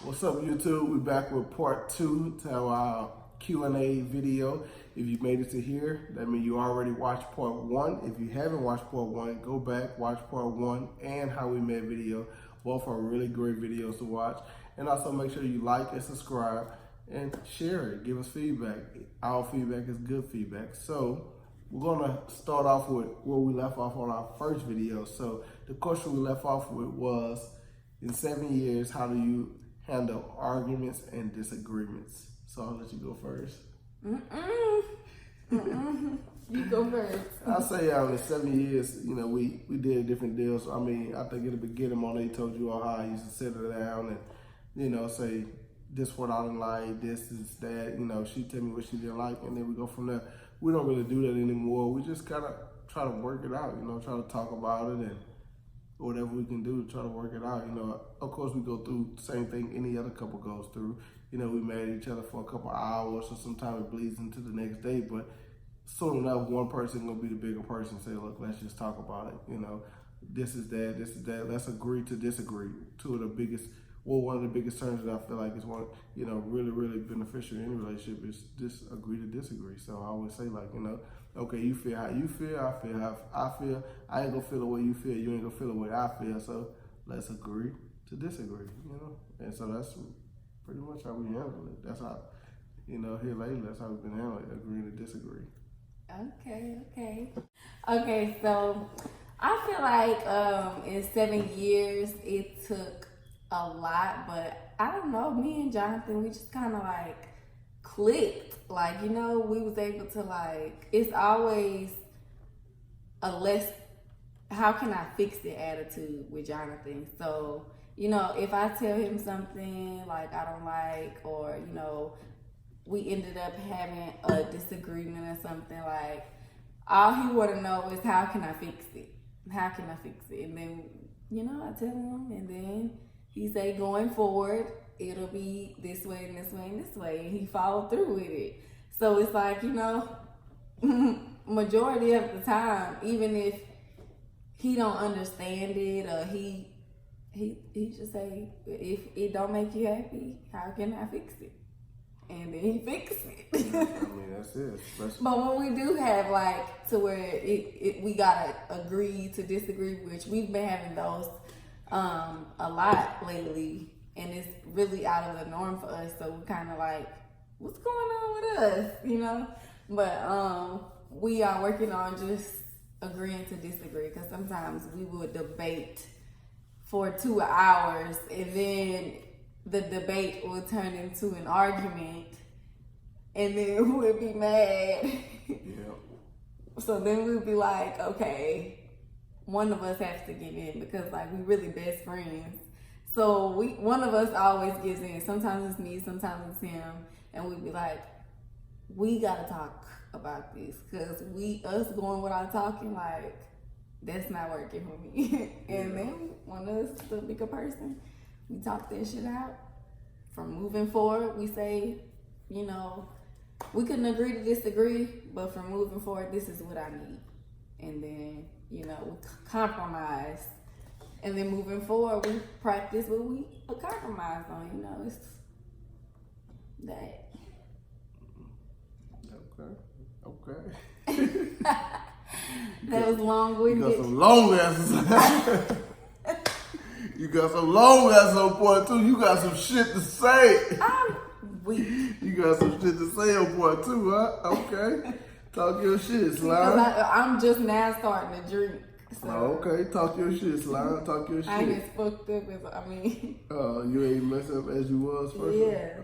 What's up, YouTube? We're back with part 2 to our Q&A video. If you made it to here, that means you already watched part 1. If you haven't watched part 1, go back, watch part 1 and how we met video. Both are really great videos to watch. And also make sure you like and subscribe and share it. Give us feedback. Our feedback is good feedback. So we're gonna start off with where we left off on our first video. So the question we left off with was, in 7 years, how do you handle arguments and disagreements? So I'll let you go first. You go first. I'll say in 7 years, we did different deals. I mean, I think in the beginning, Monet told you all how I used to sit her down and, say, this what I didn't like, this is that. She tell me what she didn't like, and then we go from there. We don't really do that anymore. We just kind of try to work it out, try to talk about it and whatever we can do to try to work it out. Of course, we go through the same thing any other couple goes through. We mad at each other for a couple hours, or sometimes it bleeds into the next day, but soon enough, one person gonna be the bigger person. Say, look, let's just talk about it. This is that. Let's agree to disagree. One of the biggest terms that I feel like is one, really, really beneficial in a relationship is just agree to disagree. So I always say, like, okay, you feel how you feel, I feel how I feel. I ain't gonna feel the way you feel, you ain't gonna feel the way I feel. So let's agree to disagree, And so that's pretty much how we handle it. That's how, here lately, that's how we've been handling it, agreeing to disagree. Okay, so I feel like in 7 years it took a lot, but I don't know, me and Jonathan, we just kind of like clicked. Like, we was able to like, it's always a less, how can I fix it attitude with Jonathan. So, if I tell him something like I don't like, or, we ended up having a disagreement or something, like, all he want to know is how can I fix it? How can I fix it? And then, I tell him, and then he say, going forward, it'll be this way and this way and this way. And he followed through with it. So it's like, majority of the time, even if he don't understand it, or he just say, if it don't make you happy, how can I fix it? And then he fix it. I mean, that's it. But when we do have like to where we gotta agree to disagree, which we've been having those a lot lately, and it's really out of the norm for us. So we're kind of like, what's going on with us, But we are working on just agreeing to disagree, because sometimes we would debate for 2 hours, and then the debate will turn into an argument, and then we'll be mad. Yeah. So then we'll be like, okay, one of us has to give in, because like we really best friends. So one of us always gives in. Sometimes it's me, sometimes it's him, and we'd be like, we gotta talk about this, because us going without talking, like, that's not working for me. And then one of us, the bigger person, we talk that shit out. From moving forward, we say, we couldn't agree to disagree, but from moving forward, this is what I need. And then, we compromise. And then moving forward, we practice what we compromise on, it's that. Okay. That was long-winded. You got some long answers. You got some long answers on part 2. You got some shit to say. I'm weak. You got some shit to say on part 2, huh? Okay. Talk your shit, Slime. I'm just now starting to drink. So okay. Talk your shit, Slime. Talk your shit. I ain't as fucked up as, you ain't messed up as you was first? Yeah.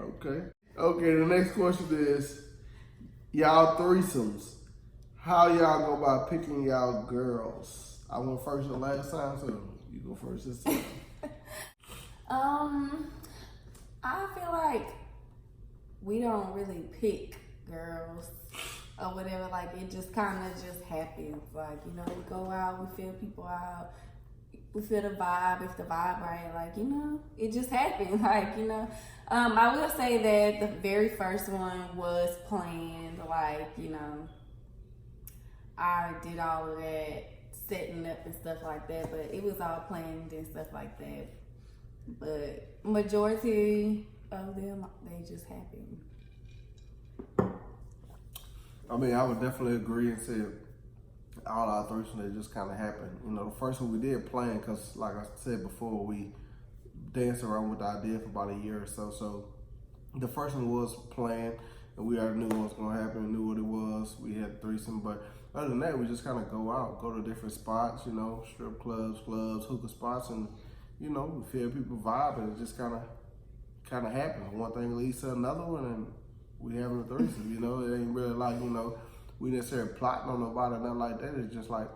Okay, the next question is, y'all threesomes. How y'all go about picking y'all girls? I went first the last time, so you go first this time. I feel like we don't really pick girls or whatever. Like, it just kind of just happens. Like, we go out, we feel people out, we feel the vibe. If the vibe right, like, it just happens. Like, I will say that the very first one was planned. Like, I did all of that, setting up and stuff like that, but it was all planned and stuff like that. But majority of them, they just happen. I mean, I would definitely agree and say all our threesomes, they just kind of happened. You know, the first one we did plan because, like I said before, we danced around with the idea for about a year or so. So the first one was planned, and we already knew what was going to happen, knew what it was. We had a threesome, but other than that, we just kind of go out, go to different spots, you know, strip clubs, hookah spots, and, you know, we feel people vibe, and it just kind of happens. One thing leads to another one, and we having a threesome, you know. It ain't really like, you know, we necessarily plotting on nobody or nothing like that. It's just like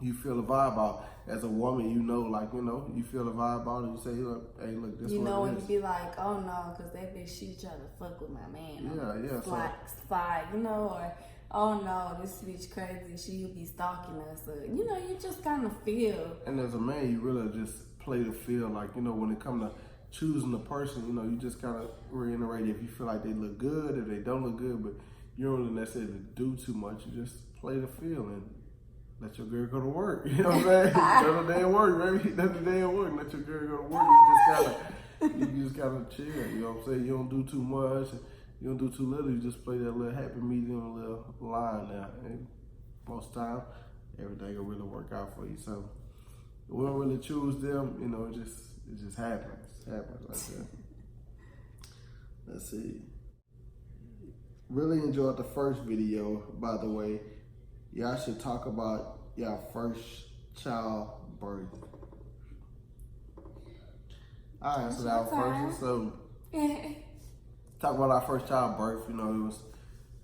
you feel the vibe out. As a woman, you know, like, you know, you feel the vibe out and you say, look, hey, look, this you what know, it when is. you be like, oh no, because that bitch, she trying to fuck with my man. Yeah. Slide, you know, or oh no, this bitch crazy, she'll be stalking us. Or, you know, you just kind of feel. And as a man, you really just play the feel. Like, you know, when it comes to choosing a person, you know, you just kind of reiterate if you feel like they look good, if they don't look good, but you don't really necessarily do too much. You just play the feel and let your girl go to work. You know what I'm saying? Let the day work, baby. Let the day work. Let your girl go to work. You just gotta chill. You know what I'm saying? You don't do too much. You don't do too little. You just play that little happy medium, little line there. And most time, everything will really work out for you. So we don't really choose them. You know, it just happens. It happens like that. Let's see. Really enjoyed the first video, by the way. Y'all should talk about y'all first child birth. I answered our first one, so talk about our first child birth. You know,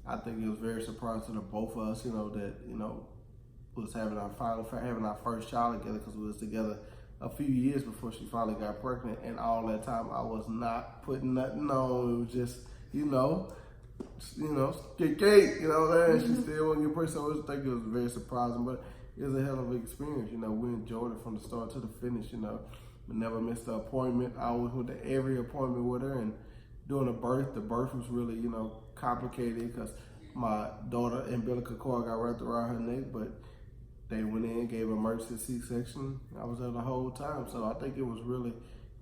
I think it was very surprising to the both of us, you know, that, you know, was having our first child together, because we was together a few years before she finally got pregnant, and all that time I was not putting nothing on. It was just, you know, cake, you know what I'm saying? She still wasn't your person. So I think it was very surprising, but it was a hell of an experience. You know, we enjoyed it from the start to the finish. You know, we never missed an appointment. I always went to every appointment with her, and during the birth was really, you know, complicated because my daughter umbilical cord got wrapped around her neck, but they went in, gave an emergency C-section. I was there the whole time, so I think it was really,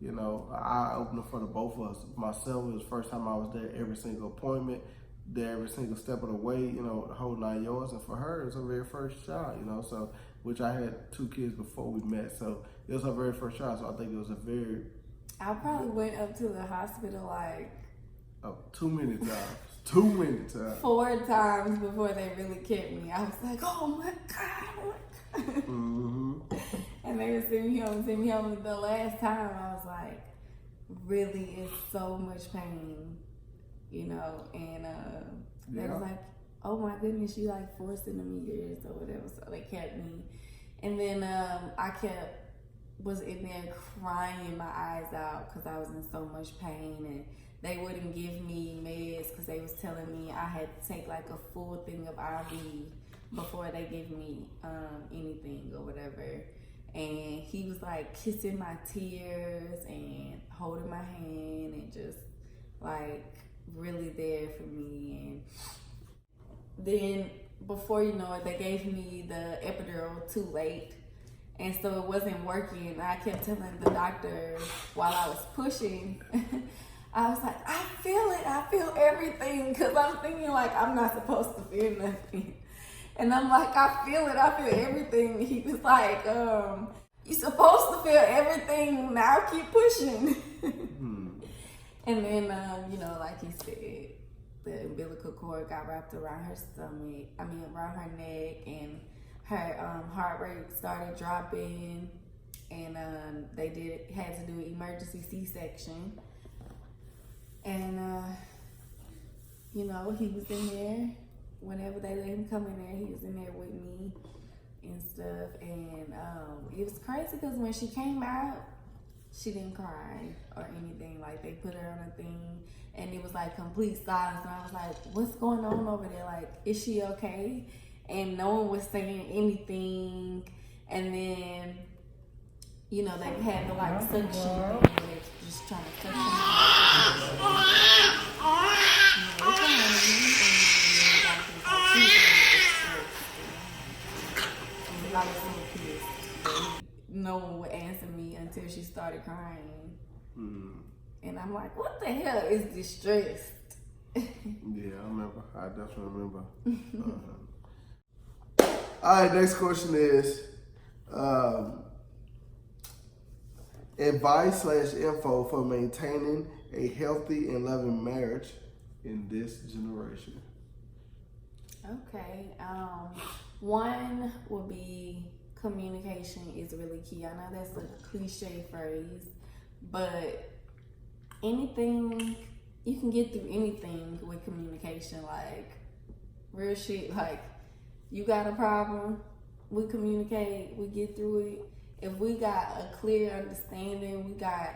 you know, an eye-opener for the both of us. Myself, it was the first time I was there every single appointment, there every single step of the way, you know, the whole 9 yards. And for her, it was her very first child, you know, so, which I had 2 kids before we met. So it was her very first child. So I think it was a very... I probably went up to the hospital like... too many times. Too many times. 4 times before they really kept me. I was like, oh my God. Mm-hmm. And they would send me home. The last time I was like, really, it's so much pain, you know, and they was like, oh my goodness, you like 4 centimeters or whatever. So they kept me. And then I was in there crying my eyes out because I was in so much pain, and they wouldn't give me meds because they was telling me I had to take like a full thing of IV before they give me anything or whatever. And he was like kissing my tears and holding my hand and just like really there for me. And then before you know it, they gave me the epidural too late. And so it wasn't working. I kept telling the doctor while I was pushing, I was like, I feel it. I feel everything. Because I'm thinking like I'm not supposed to feel nothing. And I'm like, I feel it. I feel everything. He was like, you're supposed to feel everything. Now keep pushing. And then, you know, like he said, the umbilical cord got wrapped around her around her neck, and her heart rate started dropping, and they had to do an emergency C-section. And, you know, he was in there. Whenever they let him come in there, he was in there with me and stuff. And it was crazy because when she came out, she didn't cry or anything. Like, they put her on a thing, and it was like complete silence. And I was like, what's going on over there? Like, is she okay? And no one was saying anything. And then, you know, they had the like suction thing, just trying to suction her. No one would answer me until she started crying. I'm like, what the hell is distressed? Yeah, I remember. I definitely remember. All right, next question is advice/info for maintaining a healthy and loving marriage in this generation. Okay. One would be communication is really key. I know that's a cliche phrase, but anything, you can get through anything with communication. Like, real shit. Like, you got a problem, we communicate, we get through it. If we got a clear understanding, we got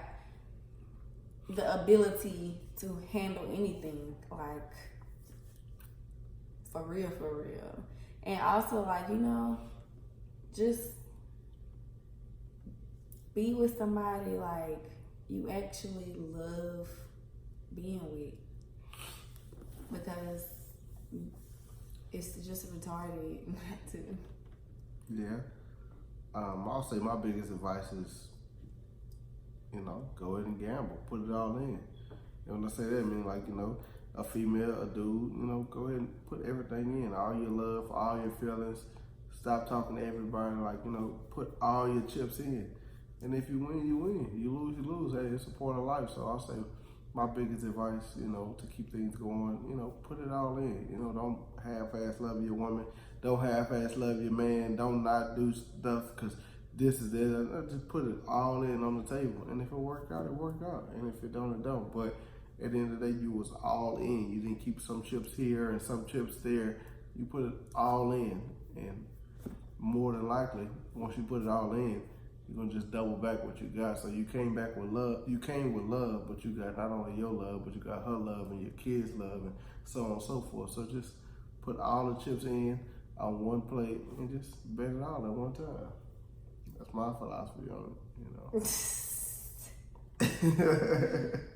the ability to handle anything. Like, for real, for real. And also, like, just be with somebody like you actually love being with, because it's just retarded not to. Yeah. I'll say my biggest advice is, go ahead and gamble. Put it all in. And when I say that, I mean, like, a female, a dude, go ahead and put everything in. All your love, all your feelings. Stop talking to everybody. Like, put all your chips in. And if you win, you win. You lose, you lose. Hey, it's a part of life. So I'll say my biggest advice, to keep things going, put it all in. Don't half-ass love your woman. Don't half-ass love your man. Don't not do stuff because this is it. Just put it all in on the table. And if it work out, it work out. And if it don't, it don't. But at the end of the day, you was all in. You didn't keep some chips here and some chips there. You put it all in. And more than likely, once you put it all in, you're gonna just double back what you got. So you came back with love. You came with love, but you got not only your love, but you got her love and your kids' love and so on and so forth. So just put all the chips in on one plate and just bet it all at one time. That's my philosophy on it,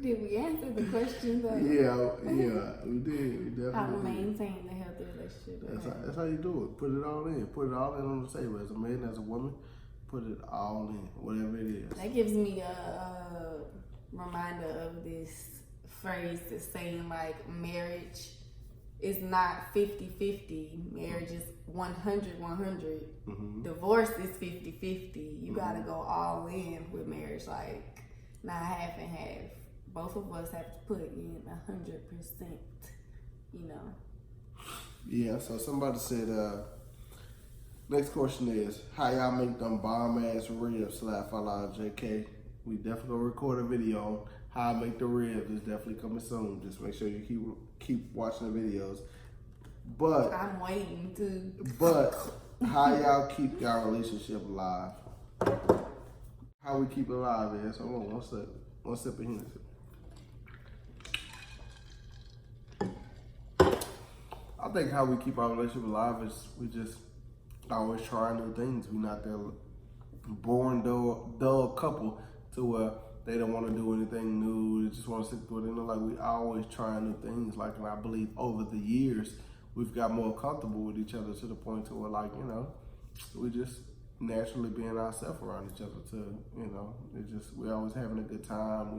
Did we answer the question though? Yeah, we did. We definitely How to did. maintain a healthy relationship. That's how you do it. Put it all in. Put it all in on the table. As a man, as a woman, put it all in, whatever it is. That gives me a reminder of this phrase that's saying like marriage is not 50-50. Marriage is 100-100. Mm-hmm. Divorce is 50-50. You gotta go all in with marriage, like not half and half. Both of us have to put in 100%, Yeah, so somebody said, next question is, how y'all make them bomb ass ribs? JK. We definitely gonna record a video on how I make the ribs. It's definitely coming soon. Just make sure you keep watching the videos. But I'm waiting to. But how y'all keep y'all relationship alive? How we keep it alive is, hold on, one sip of Hennessy. I think how we keep our relationship alive is we just always try new things. We're not that boring, dull couple to where they don't want to do anything new. They just want to stick with it. Like we always try new things. Like, and I believe over the years we've got more comfortable with each other to the point to where, like, we just naturally being ourselves around each other too. It's just we always having a good time.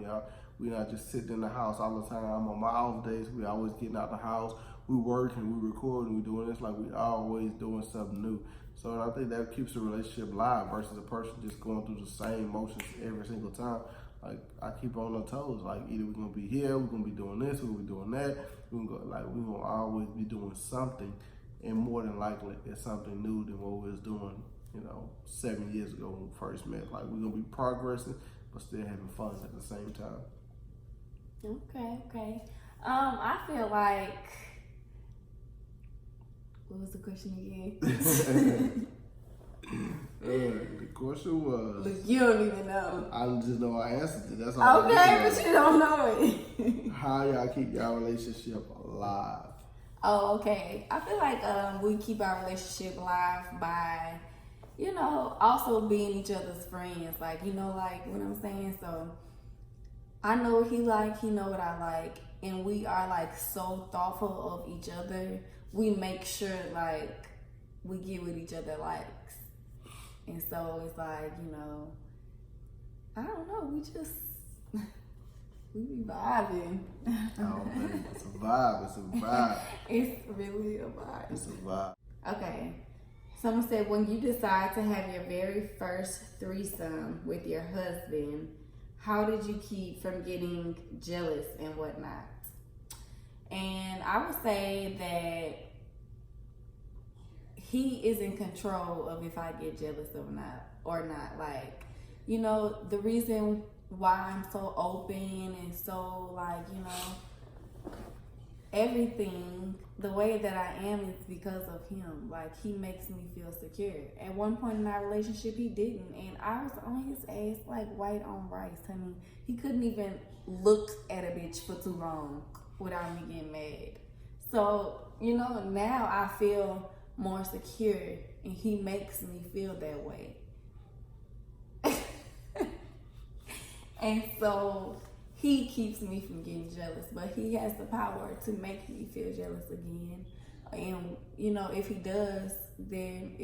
We not just sitting in the house all the time. On my off days, we always getting out the house. We working, we recording, we doing this. Like we always doing something new. So I think that keeps the relationship live versus a person just going through the same motions every single time. Like I keep on their toes. Like either we're gonna be here, we're gonna be doing this, we're gonna be doing that. We're gonna always be doing something, and more than likely it's something new than what we was doing, 7 years ago when we first met. Like we're gonna be progressing, but still having fun at the same time. Okay. I feel like. What was the question again? The question was. Look, you don't even know. I just know I answered it. That's all. Okay, but you don't know it. How y'all keep y'all relationship alive? Oh, okay. I feel like we keep our relationship alive by, also being each other's friends. Like, like what I'm saying? So I know what he like, he know what I like, and we are like so thoughtful of each other. We make sure like we get what each other likes. And so it's like, I don't know, We be vibing. Oh man, it's a vibe. It's a vibe. It's really a vibe. It's a vibe. Okay. Someone said, when you decide to have your very first threesome with your husband, how did you keep from getting jealous and whatnot? And I would say that he is in control of if I get jealous or not. Like, you know, the reason why I'm so open and so, like, you know, everything, the way that I am is because of him. Like, he makes me feel secure. At one point in our relationship, he didn't. And I was on his ass like white on rice, honey. He couldn't even look at a bitch for too long without me getting mad. So, you know, now I feel more secure and he makes me feel that way. And so he keeps me from getting jealous, but he has the power to make me feel jealous again. And, you know, if he does, then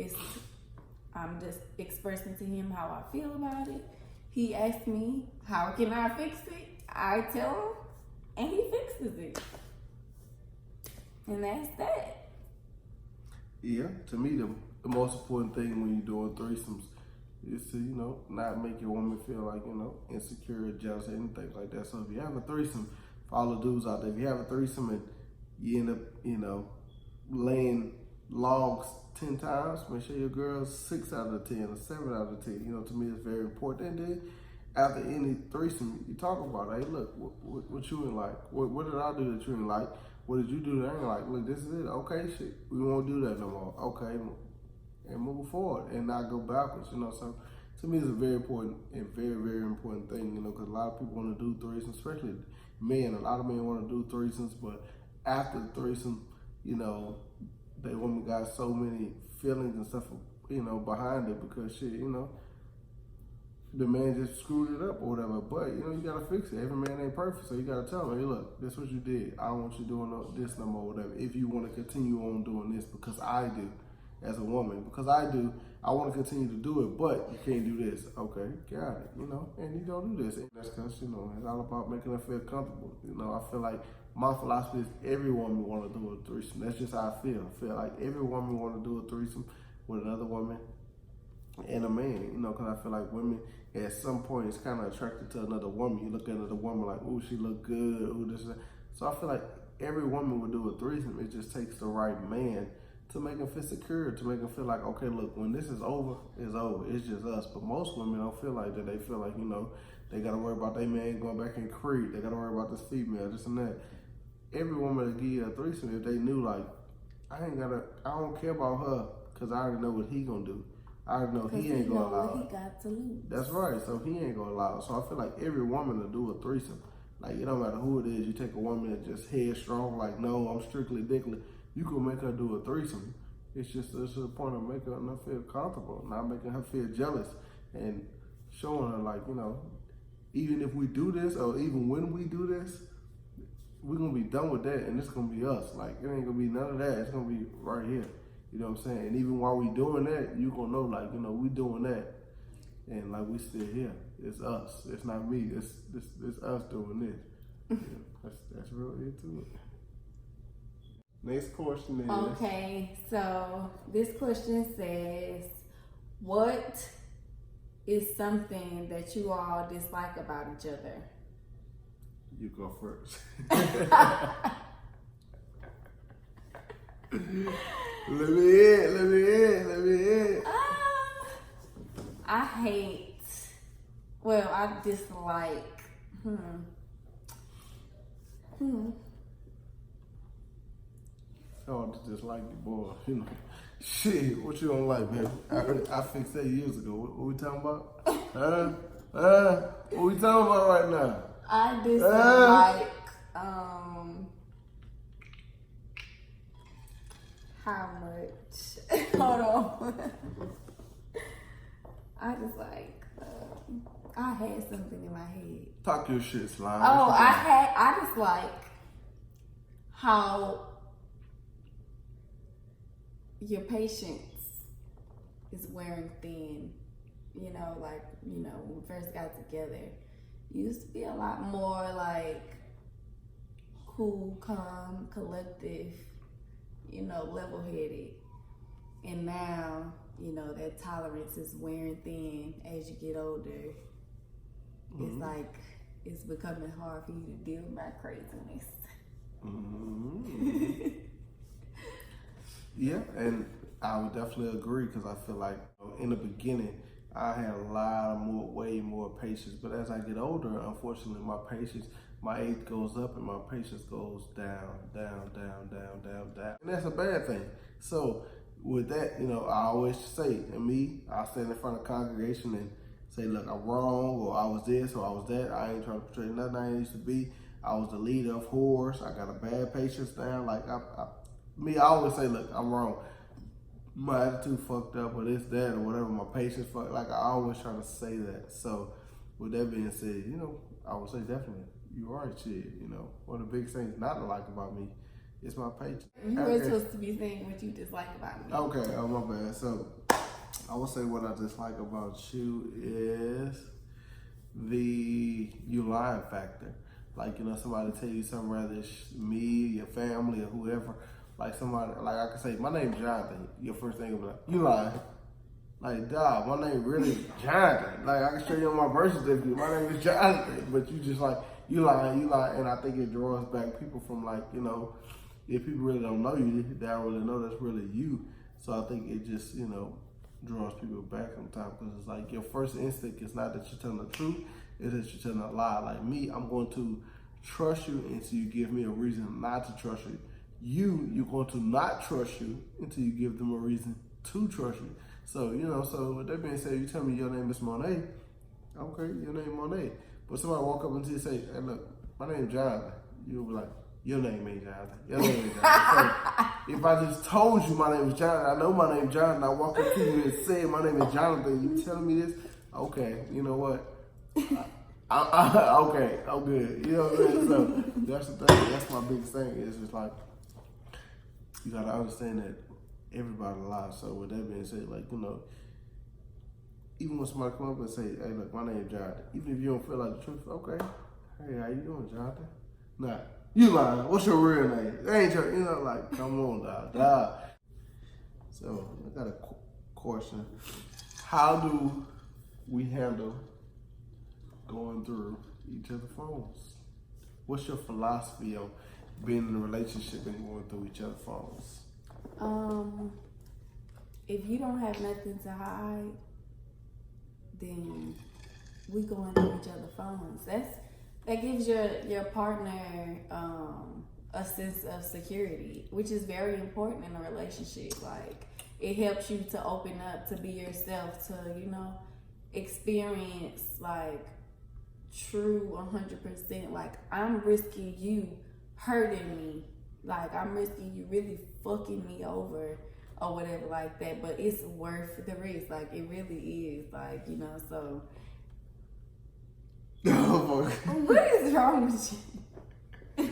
I'm just expressing to him how I feel about it. He asks me, how can I fix it? I tell him, and he fixes it. And that's that. Yeah, to me, the most important thing when you're doing threesomes is to, you know, not make your woman feel like, you know, insecure or jealous or anything like that. So if you have a threesome, for all the dudes out there, if you have a threesome and you end up, you know, laying logs 10 times, make sure your girl's 6 out of 10 or 7 out of 10. You know, to me, it's very important. And then after any threesome, you talk about, hey, look, what you ain't like? What did I do that you ain't like? What did you do that I ain't like? Look, this is it. Okay, shit, we won't do that no more. Okay, and move forward and not go backwards, you know. So to me, it's a very important and very, very important thing, you know, because a lot of people want to do threesomes, especially men. A lot of men want to do threesomes, but after the threesome, you know, they women got so many feelings and stuff, you know, behind it because shit, you know, the man just screwed it up or whatever. But, you know, you got to fix it. Every man ain't perfect, so you got to tell him, hey, look, this is what you did. I don't want you doing this no more, whatever. If you want to continue on doing this, because I do. As a woman, because I want to continue to do it, but you can't do this. Okay, got it, you know, and you don't do this. And that's because, you know, it's all about making her feel comfortable. You know, I feel like my philosophy is every woman want to do a threesome. That's just how I feel. I feel like every woman want to do a threesome with another woman and a man, you know, because I feel like women at some point is kind of attracted to another woman. You look at another woman like, ooh, she look good, ooh, this, that. So I feel like every woman would do a threesome. It just takes the right man to make them feel secure, to make them feel like, okay, look, when this is over, it's over. It's just us. But most women don't feel like that. They feel like, you know, they got to worry about their man going back in Creed. They got to worry about this female, this and that. Every woman that give you a threesome, if they knew, like, I don't care about her because I already know what he going to do. I already know he ain't going to allow what he got to lose. That's right. So he ain't going to allow it. So I feel like every woman will do a threesome. Like, it don't matter who it is. You take a woman that just headstrong, like, no, I'm strictly dickly. You can make her do a threesome. It's just to the point of making her feel comfortable, not making her feel jealous, and showing her, like, you know, even if we do this or even when we do this, we're going to be done with that and it's going to be us. Like, it ain't going to be none of that. It's going to be right here. You know what I'm saying? And even while we doing that, you going to know, like, you know, we doing that and, like, we still here. It's us. It's not me. It's us doing this. Yeah, that's really it to it. Next question is... Okay, so this question says, what is something that you all dislike about each other? You go first. Let me in. I dislike, Oh, just like you, boy. You know, shit. What you don't like, baby? I fixed that years ago. What we talking about? What we talking about right now? I dislike how much. Hold on. I just like. I had something in my head. Talk your shit, Slime. Oh, I just like how your patience is wearing thin. You know, like, you know, when we first got together, used to be a lot more like cool, calm, collective, you know, level-headed. And now, you know, that tolerance is wearing thin as you get older. It's like it's becoming hard for you to deal with my craziness. Yeah, and I would definitely agree because I feel like in the beginning I had way more patience, but as I get older, unfortunately, my age goes up and my patience goes down, and that's a bad thing. So with that, you know, I always say, I stand in front of the congregation and say, look, I'm wrong, or I was this, or I was that. I ain't trying to portray nothing I used to be. I was the leader of whores. I got a bad patience now. Like I always say, look, I'm wrong. My attitude fucked up, or this, that, or whatever. My patience fucked. Like I always try to say that. So with that being said, you know, I would say definitely, you are a shit. You know, one of the biggest things not to like about me is my patience. You were supposed to be saying what you dislike about me. Okay, oh my bad. So I would say what I dislike about you is you lying factor. Like, you know, somebody tell you something, rather it's me, your family, or whoever. Like somebody, like I can say, my name's Jonathan. Your first thing will be like, you lying. Like, dog, my name really is Jonathan. Like, I can show you on my birth certificate, my name is Jonathan. But you just like, you lying. And I think it draws back people from, like, you know, if people really don't know you, they don't really know that's really you. So I think it just, you know, draws people back sometimes, because it's like your first instinct is not that you're telling the truth, it's that you're telling a lie. Like me, I'm going to trust you until you give me a reason not to trust you. You're going to not trust you until you give them a reason to trust you. So, you know, so with that being said, you tell me your name is Monet. Okay, your name Monet. But somebody walk up and say, hey, look, my name's Jonathan. You'll be like, your name ain't Jonathan. Your name ain't Jonathan. So if I just told you my name is Jonathan, I know my name is Jonathan, I walk up to you and say my name is Jonathan, you telling me this? Okay, you know what? Okay, I'm good. You know what I'm saying? So that's the thing. That's my biggest thing. Is just like, you gotta understand that everybody lies. So with that being said, like, you know, even when somebody come up and say, hey, look, my name is Jonathan, even if you don't feel like the truth, okay, hey, how you doing, Jonathan? Nah, you lying. What's your real name? That ain't your, you know, like, come on, dog. So I got a question. How do we handle going through each other's phones? What's your philosophy on being in a relationship and going through each other's phones? If you don't have nothing to hide, then we going through each other's phones. That gives your partner a sense of security, which is very important in a relationship. Like, it helps you to open up, to be yourself, to, you know, experience like true 100%. Like, I'm risking you hurting me. Like, I'm risking you really fucking me over or whatever like that. But it's worth the risk. Like, it really is. Like, you know, so. What is wrong with you?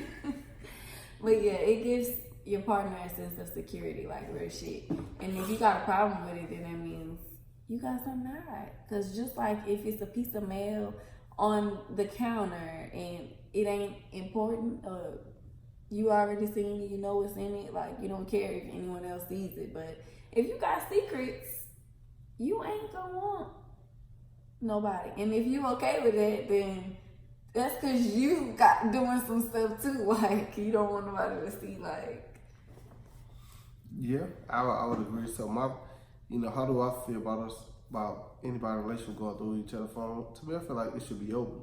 But yeah, it gives your partner a sense of security, like real shit. And if you got a problem with it, then that means you got something to hide. Because just like if it's a piece of mail on the counter and it ain't important, you already seen it, you know what's in it, like you don't care if anyone else sees it. But if you got secrets, you ain't gonna want nobody. And if you okay with that, then that's because you got doing some stuff too. Like, you don't want nobody to see, like. Yeah, I would agree. So how do I feel about anybody in a relationship going through each other's phone? To me, I feel like it should be open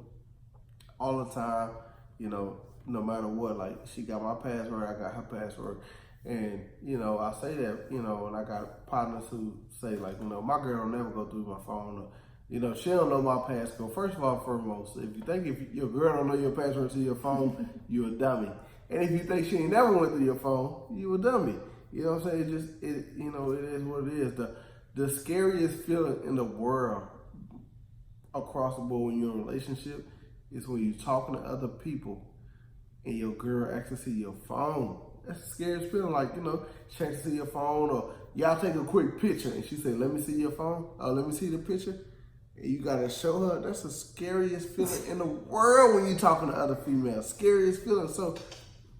all the time. You know, no matter what. Like, she got my password, I got her password. And, you know, I say that, you know, and I got partners who say, like, you know, my girl will never go through my phone. Or, you know, she don't know my passcode. First of all, foremost, if you think if your girl don't know your password to your phone, you a dummy. And if you think she ain't never went through your phone, you a dummy. You know what I'm saying? You know, it is what it is. The scariest feeling in the world across the board when you're in a relationship is when you're talking to other people and your girl actually see your phone. That's the scariest feeling. Like, you know, she actually see your phone, or y'all take a quick picture and she say, let me see your phone. Let me see the picture. And you gotta show her. That's the scariest feeling in the world when you talking to other females. Scariest feeling. So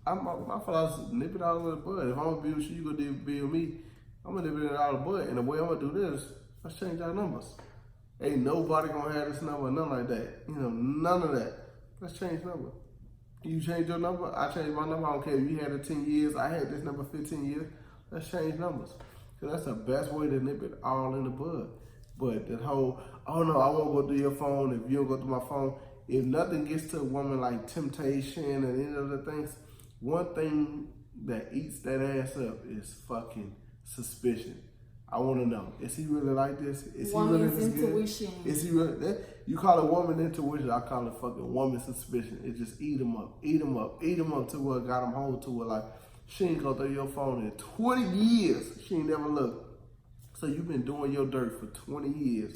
my philosophy is nip it all in the bud. If I'm gonna be with you, you gonna be with me. I'm gonna nip it all in the bud. And the way I'm gonna do this, let's change our numbers. Ain't nobody gonna have this number, nothing like that. You know, none of that. Let's change number. You change your number, I change my number. I don't care if you had it 10 years, I had this number 15 years. Let's change numbers. Because that's the best way to nip it all in the bud. But that whole, oh no, I won't go through your phone if you don't go through my phone. If nothing gets to a woman like temptation and any other things, one thing that eats that ass up is fucking suspicion. I want to know, is he really like this? Is Woman's he really this intuition. good? Is he really, you call it woman intuition, I call it fucking woman suspicion. It just eat him up to what got him hold to it. Like, she ain't go through your phone in 20 years. She ain't never looked. So you've been doing your dirt for 20 years.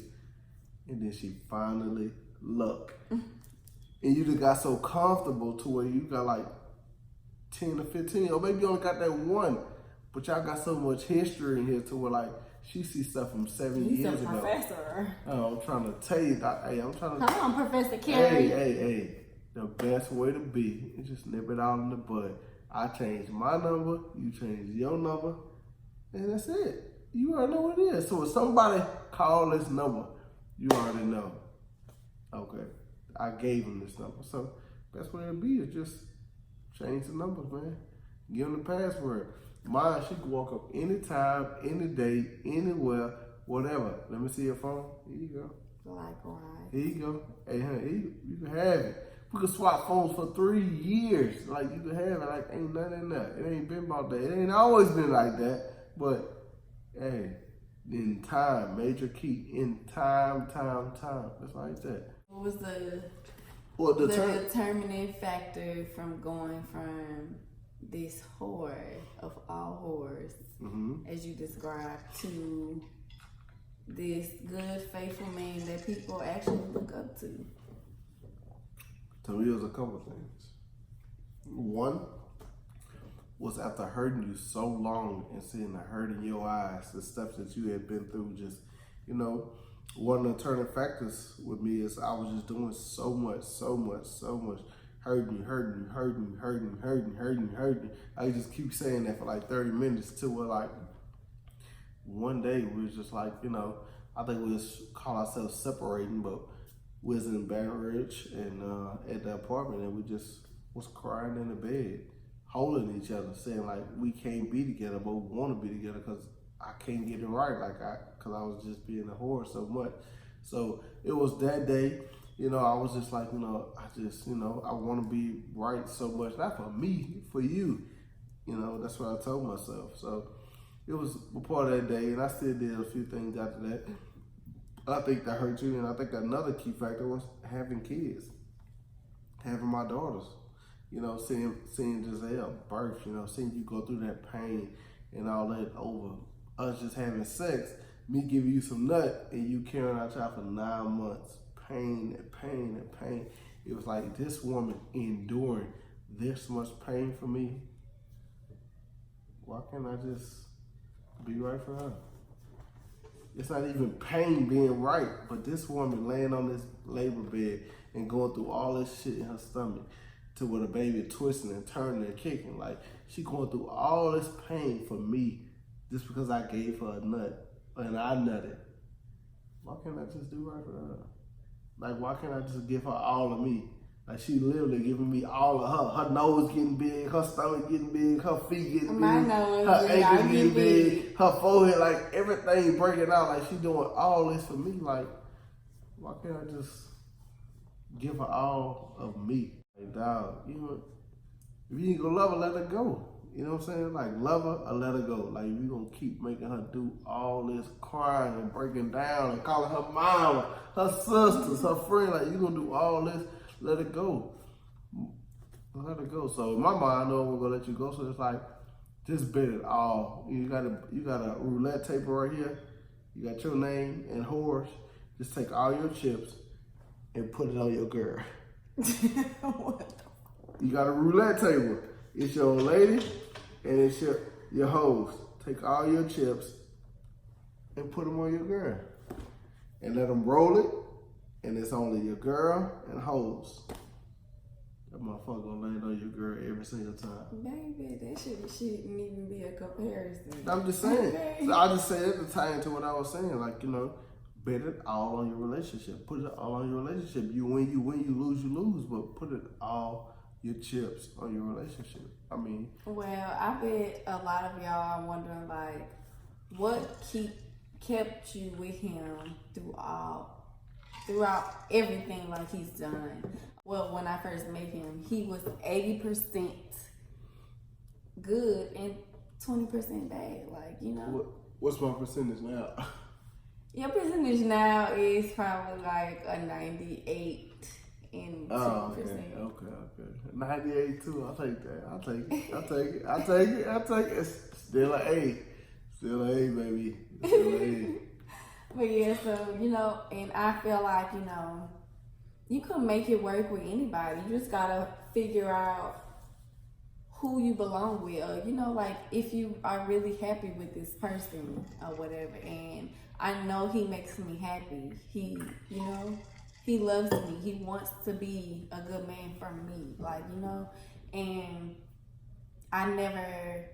And then she finally looked. And you just got so comfortable to where you got like 10 or 15, or maybe you only got that one. But y'all got so much history in here to where like she sees stuff from 7 years ago. Professor. Oh, I'm trying to tell you that. Hey, I'm trying to. Come on, Professor CAREY. Hey. The best way to be is just nip it out in the bud. I changed my number, you changed your number, and that's it. You already know what it is. So if somebody call this number, you already know. Okay, I gave him this number. So best way to be is just change the numbers, man. Give him the password. Mine, she can walk up anytime, any day, anywhere, whatever. Let me see your phone. Here you go. Likewise. Here you go. Hey, honey, you can have it. We could swap phones for 3 years. Like, you could have it. Like, ain't nothing in that. It ain't been about that. It ain't always been like that. But, hey, in time, major key. In time. That's like that. What was the Well, determining factor from going from this whore of all whores, as you described, to this good, faithful man that people actually look up to? To me, it was a couple things. One was after hurting you so long and seeing the hurt in your eyes, the stuff that you had been through, just, you know, one of the turning factors with me is I was just doing so much, hurting. I just keep saying that for like 30 minutes till we're like, one day we was just like, you know, I think we was call ourselves separating, but we was in Baton Rouge and at the apartment, and we just was crying in the bed, holding each other, saying like, we can't be together, but we want to be together because I can't get it right, because I was just being a whore so much. So it was that day, you know, I was just like, you know, I want to be right so much, not for me, for you. You know, that's what I told myself. So it was a part of that day, and I still did a few things after that. I think that hurt you, and I think another key factor was having kids, having my daughters. You know, seeing Giselle birth, you know, seeing you go through that pain and all that over us just having sex, me giving you some nut, and you carrying our child for 9 months. Pain. It was like this woman enduring this much pain for me. Why can't I just be right for her? It's not even pain being right, but this woman laying on this labor bed and going through all this shit in her stomach to where the baby twisting and turning and kicking. Like, she going through all this pain for me just because I gave her a nut and I nutted. Why can't I just do right for her? Like, why can't I just give her all of me? Like, she literally giving me all of her. Her nose getting big, her stomach getting big, her feet getting big, her ankles getting big, her forehead, like everything breaking out. Like, she doing all this for me. Like, why can't I just give her all of me? Like, dog, you know, if you ain't gonna love her, let her go. You know what I'm saying? Like, love her or let her go. Like, if you gonna keep making her do all this crying and breaking down and calling her mama, her sisters, her friend, like, you gonna do all this, let it go. Let it go. So in my mind, I know I'm gonna let you go. So it's like, just bet it all. You got a roulette table right here. You got your name and horse. Just take all your chips and put it on your girl. What? You got a roulette table. It's your old lady and it's your host. Take all your chips and put them on your girl. And let them roll it and it's only your girl and hoes, that motherfucker gonna land on your girl every single time. Baby, that shouldn't even be a comparison. I'm just saying. Okay. So I just said it to tie into what I was saying. Like, bet it all on your relationship. Put it all on your relationship. You win, you lose, you lose. But put it all your chips on your relationship. I mean. Well, I bet a lot of y'all are wondering, like, what kept you with him throughout everything like he's done. Well, when I first met him, he was 80% good and 20% bad. Like, What's my percentage now? Your percentage now is probably like a 98 and 2%. Okay. 98 too. I'll take that. I'll take it. It's still an A. Still an A, baby. Still an A. But yeah, so, and I feel like, you can make it work with anybody. You just gotta figure out who you belong with, or, like if you are really happy with this person or whatever. And I know he makes me happy. He loves me. He wants to be a good man for me, and I never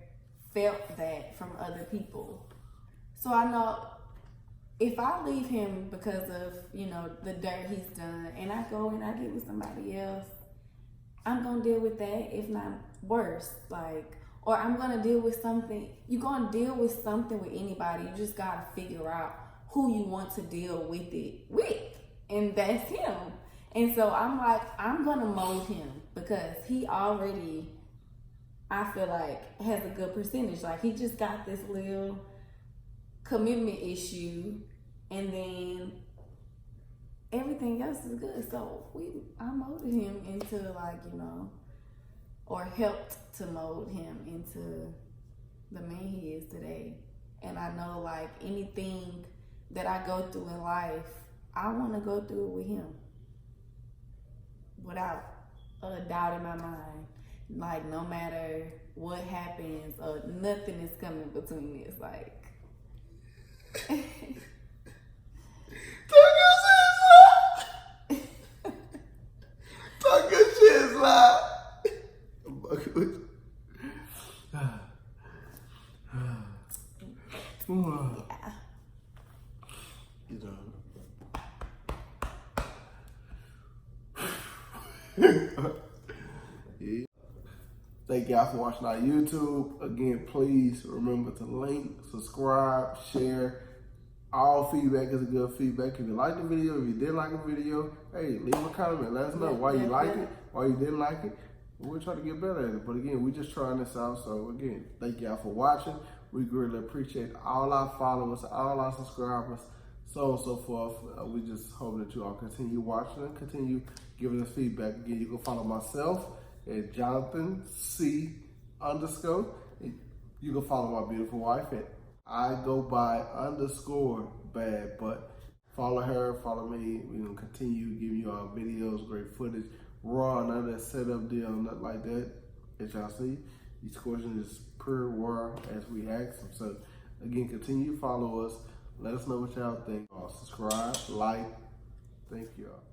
felt that from other people. So I know if I leave him because of, the dirt he's done, and I go and I get with somebody else, I'm going to deal with that, if not worse. Or I'm going to deal with something. You're going to deal with something with anybody. You just got to figure out who you want to deal with it with. And that's him. And so I'm like, I'm going to mold him because he already, I feel like, has a good percentage. Like, he just got this little commitment issue, and then everything else is good. So I molded him into or helped to mold him into the man he is today. And I know anything that I go through in life, I want to go through it with him without a doubt in my mind. Like, no matter what happens, nothing is coming between us. Talk good shit, slap. Yeah. Thank y'all for watching our YouTube. Again, please remember to link, subscribe, share. All feedback is a good feedback. If you like the video, if you didn't like the video, hey, leave a comment. Let us know why you like it, why you didn't like it. We'll try to get better at it. But again, we're just trying this out. So again, thank y'all for watching. We greatly appreciate all our followers, all our subscribers, so on and so forth. We just hope that you all continue watching and continue giving us feedback. Again, you can follow myself at Jonathan C _. You can follow my beautiful wife at I go by _bad, but follow her, follow me. We're gonna continue giving you our videos, great footage, raw, none of that setup deal, nothing like that. As y'all see, each question is per raw as we ask them. So again, continue to follow us. Let us know what y'all think. Subscribe, like. Thank y'all.